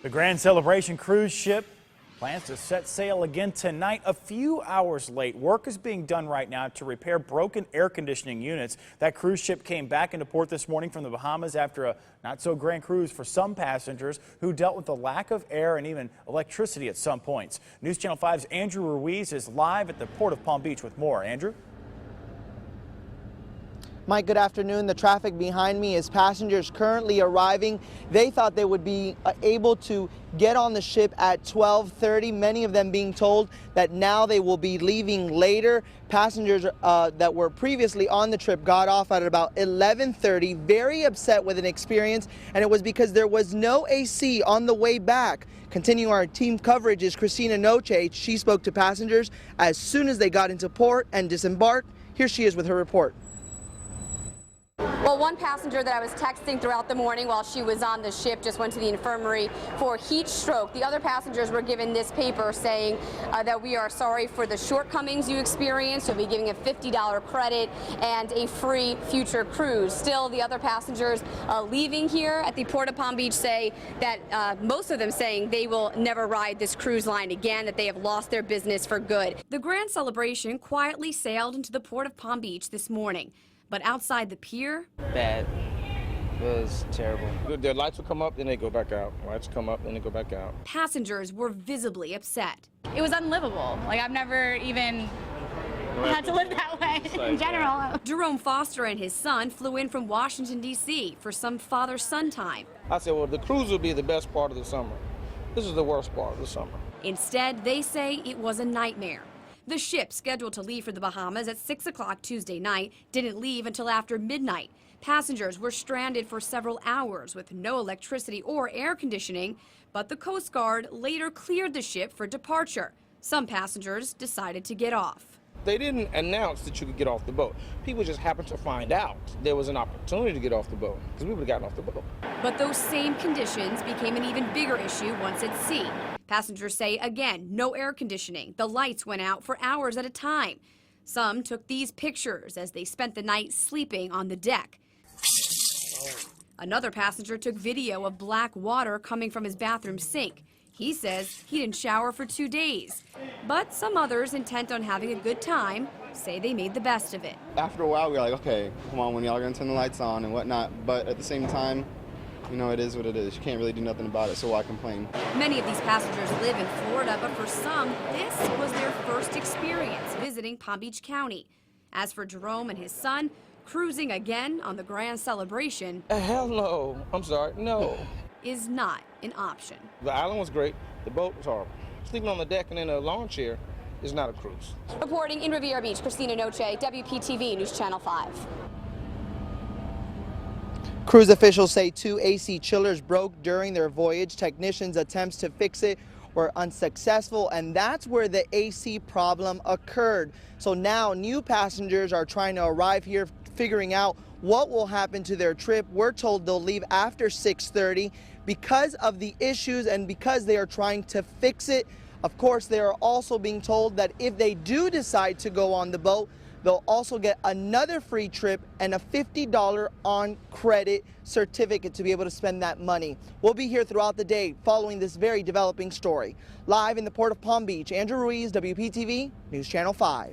The Grand Celebration cruise ship plans to set sail again tonight, a few hours late. Work is being done right now to repair broken air conditioning units. That cruise ship came back into port this morning from the Bahamas after a not-so-grand cruise for some passengers who dealt with the lack of air and even electricity at some points. News Channel 5's Andrew Ruiz is live at the port of Palm Beach with more. Andrew? Mike, good afternoon. The traffic behind me is passengers currently arriving. They thought they would be able to get on the ship at 12:30, many of them being told that now they will be leaving later. Passengers that were previously on the trip got off at about 11:30, very upset with an experience, and it was because there was no AC on the way back. Continuing our team coverage is Christina Noche. She spoke to passengers as soon as they got into port and disembarked. Here she is with her report. Well, one passenger that I was texting throughout the morning while she was on the ship just went to the infirmary for heat stroke. The other passengers were given this paper saying that we are sorry for the shortcomings you experienced. You'll be giving a $50 credit and a free future cruise. Still, the other passengers leaving here at the Port of Palm Beach say that most of them saying they will never ride this cruise line again, that they have lost their business for good. The Grand Celebration quietly sailed into the Port of Palm Beach this morning. But outside the pier, bad. It was terrible. The lights would come up, then they go back out. Lights come up, then they go back out. Passengers were visibly upset. It was unlivable. Like, I've never even had to live that way in general. Jerome Foster and his son flew in from Washington, D.C. for some father-son time. I said, well, the cruise will be the best part of the summer. This is the worst part of the summer. Instead, they say it was a nightmare. The ship, scheduled to leave for the Bahamas at 6 o'clock Tuesday night, didn't leave until after midnight. Passengers were stranded for several hours with no electricity or air conditioning, but the Coast Guard later cleared the ship for departure. Some passengers decided to get off. They didn't announce that you could get off the boat. People just happened to find out there was an opportunity to get off the boat, because we would have gotten off the boat. But those same conditions became an even bigger issue once at sea. Passengers say, again, no air conditioning. The lights went out for hours at a time. Some took these pictures as they spent the night sleeping on the deck. Another passenger took video of black water coming from his bathroom sink. He says he didn't shower for 2 days. But some others, intent on having a good time, say they made the best of it. After a while, we were like, okay, come on, when y'all gonna turn the lights on and whatnot. But at the same time, you know, it is what it is. You can't really do nothing about it, so why complain? Many of these passengers live in Florida, but for some, this was their first experience visiting Palm Beach County. As for Jerome and his son, cruising again on the Grand Celebration, Hell no. I'm sorry, no. is not an option. The island was great. The boat was horrible. Sleeping on the deck and in a lawn chair is not a cruise. Reporting in Riviera Beach, Christina Noche, WPTV News Channel 5. Cruise officials say 2 AC chillers broke during their voyage. Technicians' attempts to fix it were unsuccessful, and that's where the AC problem occurred. So now new passengers are trying to arrive here, figuring out what will happen to their trip. We're told they'll leave after 6:30 because of the issues and because they are trying to fix it. Of course, they are also being told that if they do decide to go on the boat, they'll also get another free trip and a $50 on credit certificate to be able to spend that money. We'll be here throughout the day following this very developing story. Live in the Port of Palm Beach, Andrew Ruiz, WPTV News Channel 5.